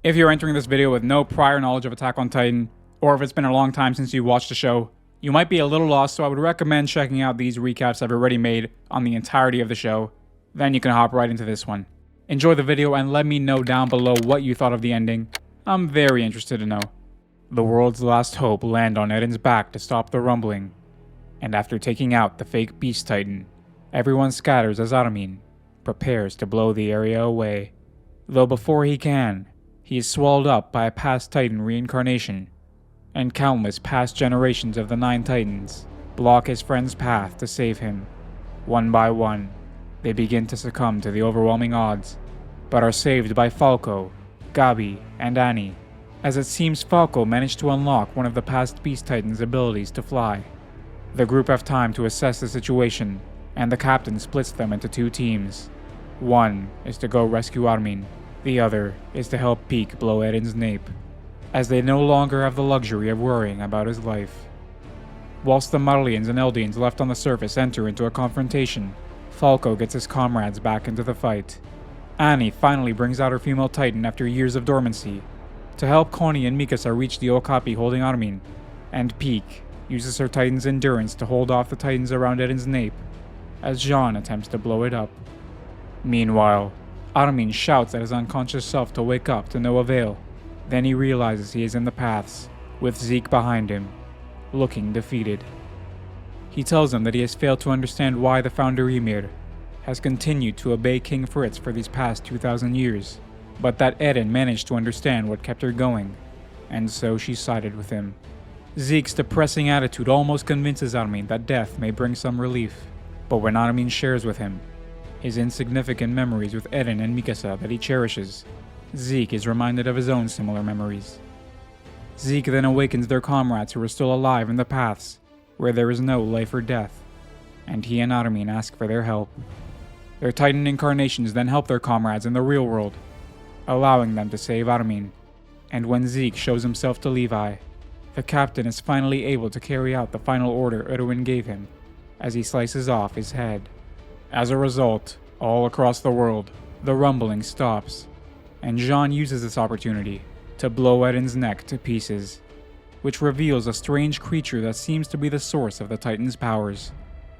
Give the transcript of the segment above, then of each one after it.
If you're entering this video with no prior knowledge of Attack on Titan, or if it's been a long time since you watched the show, you might be a little lost, so I would recommend checking out these recaps I've already made on the entirety of the show. Then you can hop right into this one. Enjoy the video and let me know down below what you thought of the ending. I'm very interested to know. The world's last hope land on Eden's back to stop the rumbling. And after taking out the fake Beast Titan, everyone scatters as Armin prepares to blow the area away. Though before he can, he is swallowed up by a past Titan reincarnation, and countless past generations of the Nine Titans block his friend's path to save him. One by one, they begin to succumb to the overwhelming odds, but are saved by Falco, Gabi, and Annie, as it seems Falco managed to unlock one of the past Beast Titan's abilities to fly. The group have time to assess the situation, and the captain splits them into two teams. One is to go rescue Armin, the other is to help Pieck blow Eden's nape, as they no longer have the luxury of worrying about his life. Whilst the Marleyans and Eldians left on the surface enter into a confrontation, Falco gets his comrades back into the fight. Annie finally brings out her female Titan after years of dormancy, to help Connie and Mikasa reach the Okapi holding Armin, and Pieck uses her Titan's endurance to hold off the Titans around Eden's nape, as Jean attempts to blow it up. Meanwhile, Armin shouts at his unconscious self to wake up to no avail. Then he realizes he is in the paths, with Zeke behind him, looking defeated. He tells him that he has failed to understand why the founder Ymir has continued to obey King Fritz for these past 2,000 years, but that Eden managed to understand what kept her going, and so she sided with him. Zeke's depressing attitude almost convinces Armin that death may bring some relief, but when Armin shares with him his insignificant memories with Eren and Mikasa that he cherishes, Zeke is reminded of his own similar memories. Zeke then awakens their comrades who are still alive in the paths, where there is no life or death, and he and Armin ask for their help. Their Titan incarnations then help their comrades in the real world, allowing them to save Armin. And when Zeke shows himself to Levi, the captain is finally able to carry out the final order Erwin gave him, as he slices off his head. As a result, all across the world, the rumbling stops, and Jean uses this opportunity to blow Eden's neck to pieces, which reveals a strange creature that seems to be the source of the Titan's powers.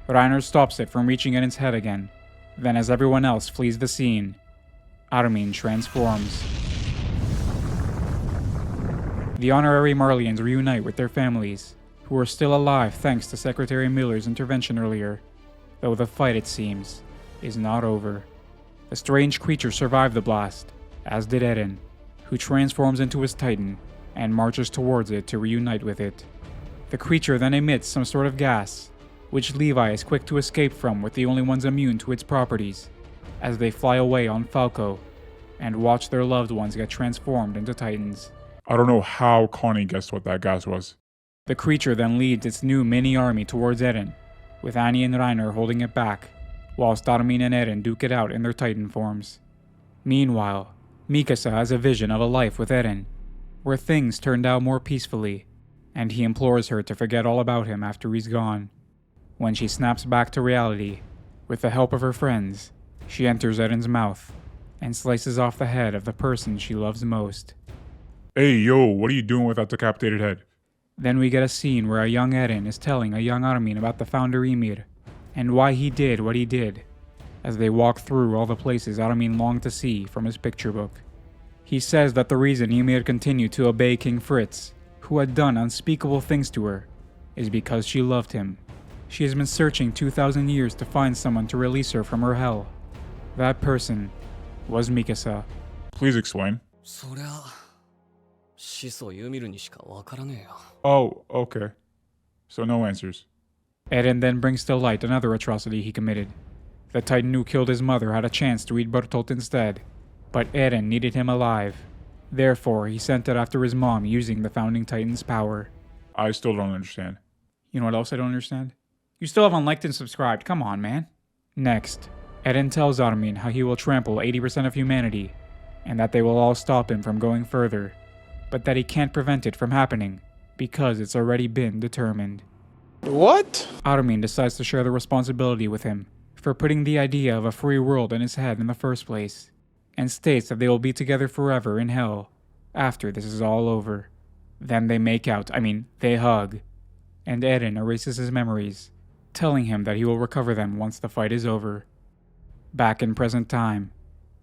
Reiner stops it from reaching Eden's head again. Then as everyone else flees the scene, Armin transforms. The honorary Marleyans reunite with their families, who are still alive thanks to Secretary Miller's intervention earlier, though the fight, it seems, is not over. The strange creature survived the blast, as did Eren, who transforms into his Titan and marches towards it to reunite with it. The creature then emits some sort of gas, which Levi is quick to escape from with the only ones immune to its properties, as they fly away on Falco and watch their loved ones get transformed into Titans. I don't know how Connie guessed what that gas was. The creature then leads its new mini-army towards Eren, with Annie and Reiner holding it back, whilst Armin and Eren duke it out in their Titan forms. Meanwhile, Mikasa has a vision of a life with Eren, where things turned out more peacefully, and he implores her to forget all about him after he's gone. When she snaps back to reality, with the help of her friends, she enters Eren's mouth, and slices off the head of the person she loves most. Hey yo, what are you doing with that decapitated head? Then we get a scene where a young Eren is telling a young Armin about the founder Ymir, and why he did what he did, as they walk through all the places Armin longed to see from his picture book. He says that the reason Ymir continued to obey King Fritz, who had done unspeakable things to her, is because she loved him. She has been searching 2,000 years to find someone to release her from her hell. That person was Mikasa. Please explain. そりゃ始祖ユミルにしかわからねえよ。 Oh, okay. So no answers. Eren then brings to light another atrocity he committed. The Titan who killed his mother had a chance to eat Bertolt instead, but Eren needed him alive. Therefore, he sent it after his mom using the Founding Titan's power. I still don't understand. You know what else I don't understand? You still haven't liked and subscribed, come on, man. Next, Eren tells Armin how he will trample 80% of humanity, and that they will all stop him from going further, but that he can't prevent it from happening, because it's already been determined. What? Armin decides to share the responsibility with him for putting the idea of a free world in his head in the first place, and states that they will be together forever in hell, after this is all over. Then they make out, they hug, and Eren erases his memories, telling him that he will recover them once the fight is over. Back in present time,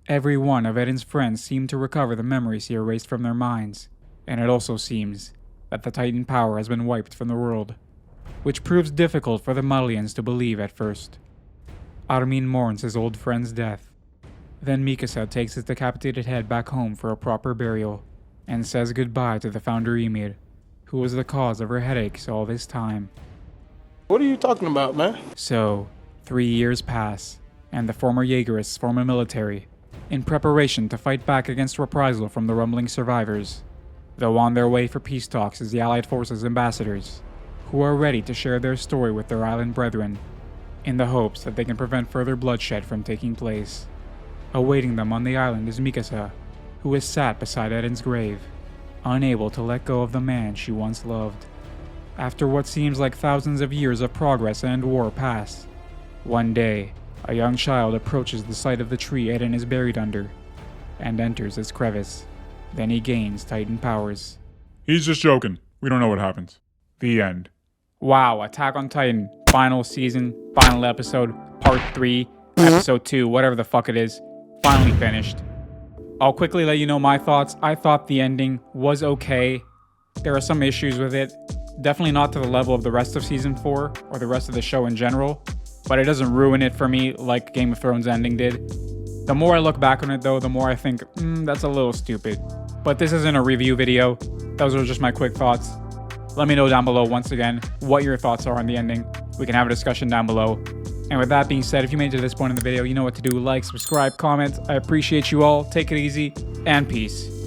every one of Eren's friends seem to recover the memories he erased from their minds, and it also seems that the Titan power has been wiped from the world, which proves difficult for the Malians to believe at first. Armin mourns his old friend's death. Then Mikasa takes his decapitated head back home for a proper burial, and says goodbye to the founder Ymir, who was the cause of her headaches all this time. What are you talking about, man? So, 3 years pass, and the former Jaegerists form a military, in preparation to fight back against reprisal from the rumbling survivors, though on their way for peace talks is the Allied forces' ambassadors, who are ready to share their story with their island brethren, in the hopes that they can prevent further bloodshed from taking place. Awaiting them on the island is Mikasa, who is sat beside Eren's grave, unable to let go of the man she once loved. After what seems like thousands of years of progress and war pass, one day, a young child approaches the site of the tree Eren is buried under, and enters its crevice. Then he gains Titan powers. He's just joking. We don't know what happens. The end. Wow, Attack on Titan, final season, final episode, part 3, episode 2, whatever the fuck it is, finally finished. I'll quickly let you know my thoughts. I thought the ending was okay. There are some issues with it. Definitely not to the level of the rest of season 4 or the rest of the show in general, but it doesn't ruin it for me like Game of Thrones ending did. The more I look back on it though, the more I think, that's a little stupid. But this isn't a review video. Those are just my quick thoughts. Let me know down below once again what your thoughts are on the ending. We can have a discussion down below. And with that being said, if you made it to this point in the video, you know what to do. Like, subscribe, comment. I appreciate you all. Take it easy, and peace.